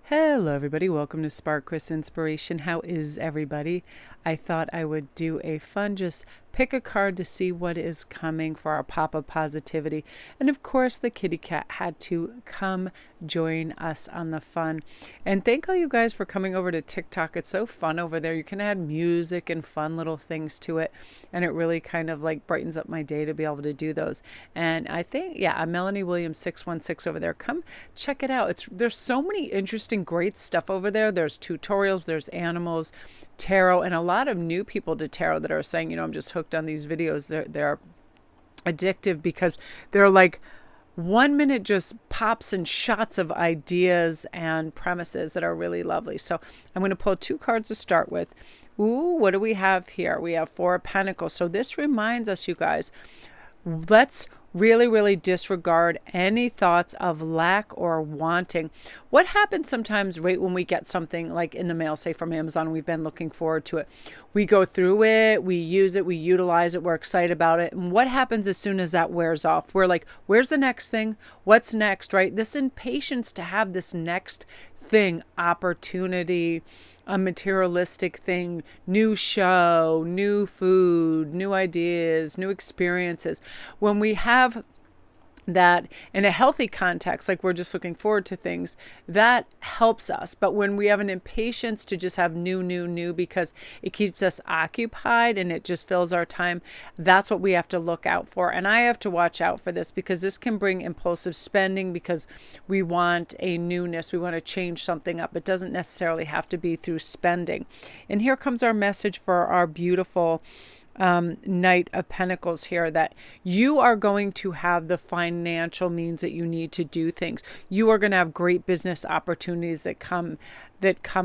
Hello, everybody. Welcome to Spark Chris Inspiration. How is everybody? I thought I would do a fun, just pick a card to see what is coming for our pop of positivity. And of course, the kitty cat had to come join us on the fun. And thank all you guys for coming over to TikTok. It's so fun over there. You can add music and fun little things to it. And it really kind of like brightens up my day to be able to do those. And I think, yeah, Melanie Williams 616 over there. Come check it out. There's so many interesting, great stuff over there. There's tutorials, there's animals, tarot, and a lot of new people to tarot that are saying, I'm just hooked on these videos. They're addictive because they're like 1 minute just pops and shots of ideas and premises that are really lovely. So I'm going to pull 2 cards to start with. Ooh, what do we have here? We have 4 of Pentacles. So this reminds us, you guys, let's really disregard any thoughts of lack or wanting. What happens sometimes right when we get something like in the mail, say from Amazon, we've been looking forward to it. We go through it, we use it, we utilize it, we're excited about it. And what happens as soon as that wears off? We're like, where's the next thing? What's next, right? This impatience to have this next thing, opportunity, a materialistic thing, new show, new food, new ideas, new experiences. When we have that in a healthy context, like we're just looking forward to things, that helps us. But when we have an impatience to just have new, because it keeps us occupied and it just fills our time, that's what we have to look out for. And I have to watch out for this because this can bring impulsive spending because we want a newness. We want to change something up. It doesn't necessarily have to be through spending. And here comes our message for our beautiful Knight of Pentacles here, that you are going to have the financial means that you need to do things. You are going to have great business opportunities that come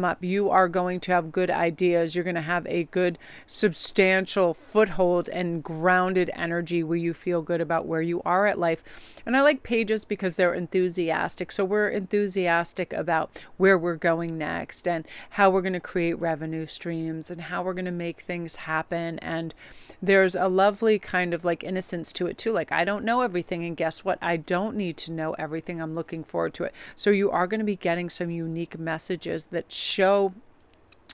up. You are going to have good ideas. You're going to have a good substantial foothold and grounded energy where you feel good about where you are at life. And I like pages because they're enthusiastic. So we're enthusiastic about where we're going next and how we're going to create revenue streams and how we're going to make things happen. And there's a lovely kind of like innocence to it too. Like, I don't know everything, and guess what? I don't need to know everything. I'm looking forward to it. So you are going to be getting some unique messages that show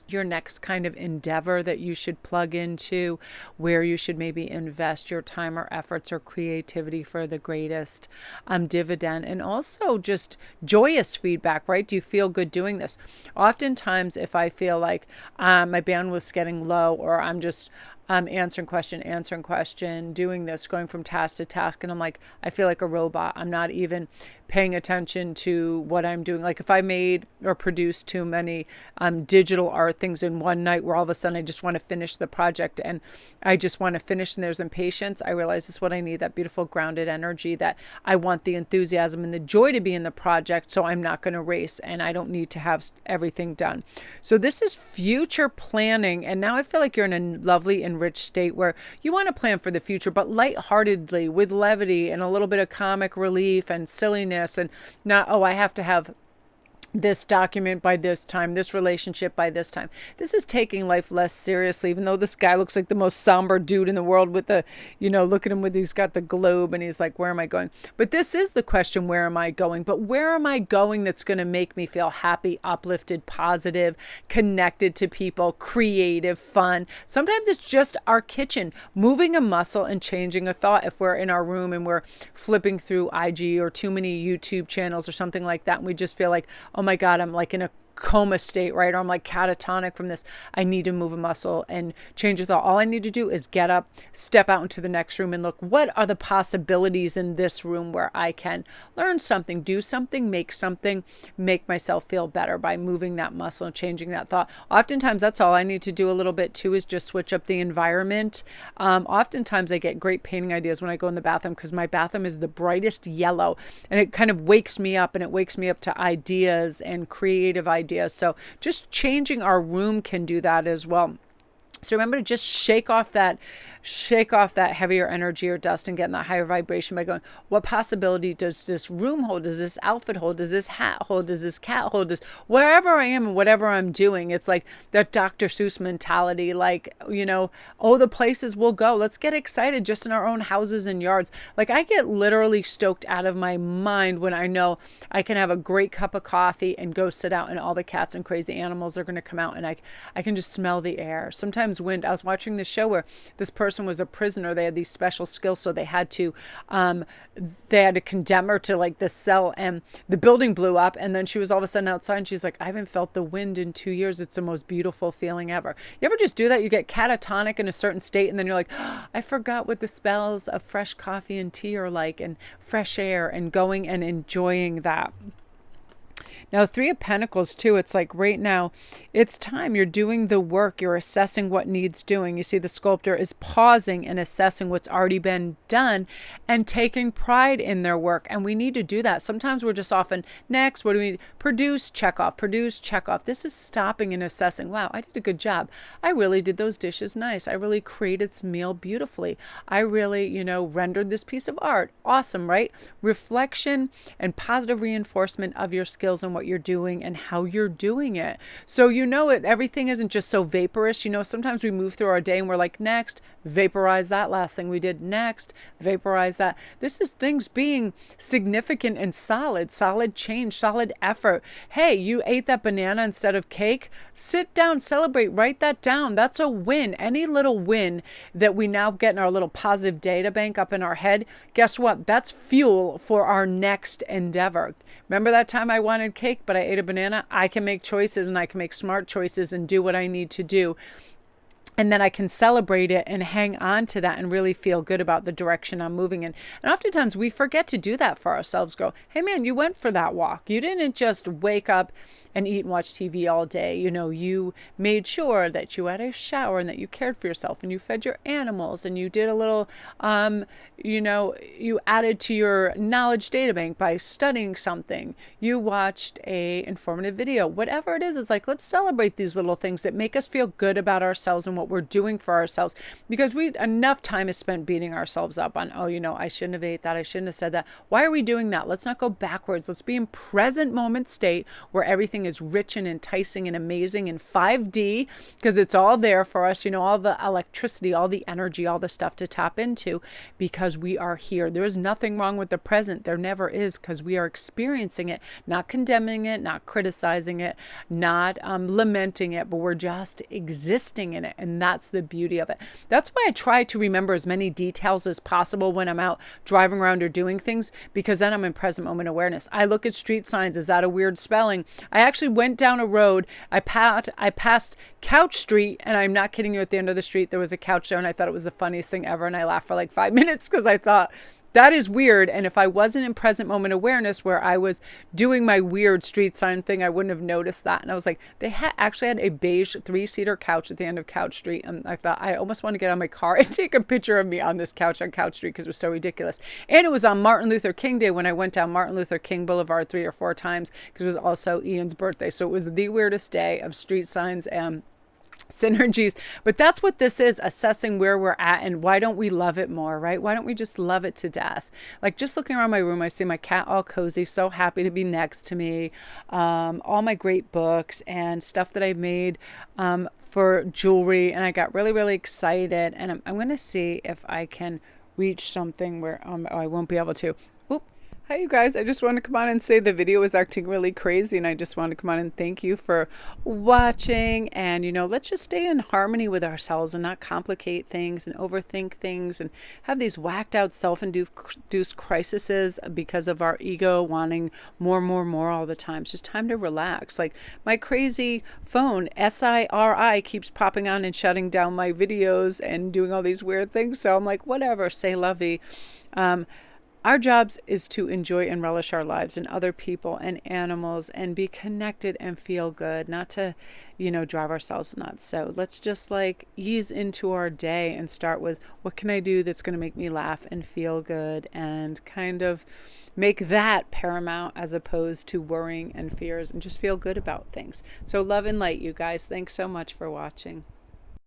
your next kind of endeavor that you should plug into, where you should maybe invest your time or efforts or creativity for the greatest dividend. And also just joyous feedback, right? Do you feel good doing this? Oftentimes, if I feel like my bandwidth's getting low, or I'm just answering question, doing this, going from task to task, and I'm like, I feel like a robot. I'm not even paying attention to what I'm doing. Like if I made or produced too many digital art things in one night where all of a sudden I just want to finish the project and I just want to finish and there's impatience, I realize this is what I need, that beautiful grounded energy, that I want the enthusiasm and the joy to be in the project, so I'm not going to race and I don't need to have everything done. So this is future planning, and now I feel like you're in a lovely enriched state where you want to plan for the future, but lightheartedly, with levity and a little bit of comic relief and silliness, and not, oh, I have to have this document by this time, this relationship by this time. This is taking life less seriously, even though this guy looks like the most somber dude in the world with the, look at him with, he's got the globe and he's like, where am I going? But this is the question, where am I going? But where am I going that's going to make me feel happy, uplifted, positive, connected to people, creative, fun? Sometimes it's just our kitchen, moving a muscle and changing a thought. If we're in our room and we're flipping through IG or too many YouTube channels or something like that, and we just feel like, oh my God, I'm like in a coma state, right? Or I'm like catatonic from this. I need to move a muscle and change a thought. All I need to do is get up, step out into the next room and look, what are the possibilities in this room where I can learn something, do something, make myself feel better by moving that muscle and changing that thought. Oftentimes that's all I need to do a little bit too, is just switch up the environment. Oftentimes I get great painting ideas when I go in the bathroom, because my bathroom is the brightest yellow and it kind of wakes me up, and it wakes me up to ideas and creative ideas. So just changing our room can do that as well. So remember to just shake off that heavier energy or dust and get in that higher vibration by going, what possibility does this room hold? Does this outfit hold? Does this hat hold? Does this cat hold? Does wherever I am and whatever I'm doing, it's like that Dr. Seuss mentality, like, oh, the places we'll go. Let's get excited just in our own houses and yards. Like, I get literally stoked out of my mind when I know I can have a great cup of coffee and go sit out and all the cats and crazy animals are going to come out and I can just smell the air. Sometimes wind. I was watching this show where this person was a prisoner. They had these special skills, so they had to condemn her to like this cell, and the building blew up. And then she was all of a sudden outside, and she's like, "I haven't felt the wind in 2 years. It's the most beautiful feeling ever." You ever just do that? You get catatonic in a certain state, and then you're like, oh, "I forgot what the smells of fresh coffee and tea are like, and fresh air, and going and enjoying that." Now, Three of Pentacles, too, it's like right now, it's time. You're doing the work. You're assessing what needs doing. You see the sculptor is pausing and assessing what's already been done and taking pride in their work. And we need to do that. Sometimes we're just often, next, what do we produce, check off, produce, check off. This is stopping and assessing. Wow, I did a good job. I really did those dishes nice. I really created this meal beautifully. I really, rendered this piece of art. Awesome, right? Reflection and positive reinforcement of your skills and what you're doing and how you're doing it. So everything isn't just so vaporous. Sometimes we move through our day and we're like, next, vaporize that last thing we did. Next, vaporize that. This is things being significant and solid change, solid effort. Hey, you ate that banana instead of cake. Sit down, celebrate, write that down. That's a win. Any little win that we now get in our little positive data bank up in our head, guess what? That's fuel for our next endeavor. Remember that time I wanted cake, but I ate a banana? I can make choices, and I can make smart choices and do what I need to do. And then I can celebrate it and hang on to that and really feel good about the direction I'm moving in. And oftentimes we forget to do that for ourselves. Go, hey man, you went for that walk. You didn't just wake up and eat and watch TV all day. You made sure that you had a shower and that you cared for yourself and you fed your animals and you did a little, you added to your knowledge data bank by studying something. You watched a informative video. Whatever it is, it's like, let's celebrate these little things that make us feel good about ourselves and what we're doing for ourselves, because enough time is spent beating ourselves up on, I shouldn't have ate that. I shouldn't have said that. Why are we doing that? Let's not go backwards. Let's be in present moment state where everything is rich and enticing and amazing in 5D, because it's all there for us, all the electricity, all the energy, all the stuff to tap into, because we are here. There is nothing wrong with the present. There never is, because we are experiencing it, not condemning it, not criticizing it, not lamenting it, but we're just existing in it. And that's the beauty of it. That's why I try to remember as many details as possible when I'm out driving around or doing things, because then I'm in present moment awareness. I look at street signs. Is that a weird spelling? I actually went down a road. I passed Couch Street, and I'm not kidding you, at the end of the street, there was a couch there, and I thought it was the funniest thing ever. And I laughed for like 5 minutes because I thought, that is weird. And if I wasn't in present moment awareness where I was doing my weird street sign thing, I wouldn't have noticed that. And I was like, they actually had a beige 3-seater couch at the end of Couch Street. And I thought, I almost want to get on my car and take a picture of me on this couch on Couch Street because it was so ridiculous. And it was on Martin Luther King Day when I went down Martin Luther King Boulevard 3 or 4 times, because it was also Ian's birthday. So it was the weirdest day of street signs and synergies. But that's what this is, assessing where we're at and why don't we love it more, right? Why don't we just love it to death? Like, just looking around my room, I see my cat all cozy, so happy to be next to me, all my great books and stuff that I've made for jewelry, and I got really, really excited, and I'm going to see if I can reach something where I won't be able to. Hi, you guys. I just wanted to come on and say the video was acting really crazy, and I just wanted to come on and thank you for watching. And, let's just stay in harmony with ourselves and not complicate things and overthink things and have these whacked out self-induced crises because of our ego wanting more all the time. It's just time to relax. Like, my crazy phone, SIRI, keeps popping on and shutting down my videos and doing all these weird things. So I'm like, whatever, say lovey. Our jobs is to enjoy and relish our lives and other people and animals and be connected and feel good, not to, drive ourselves nuts. So let's just ease into our day and start with, what can I do that's going to make me laugh and feel good, and kind of make that paramount as opposed to worrying and fears, and just feel good about things. So love and light, you guys. Thanks so much for watching.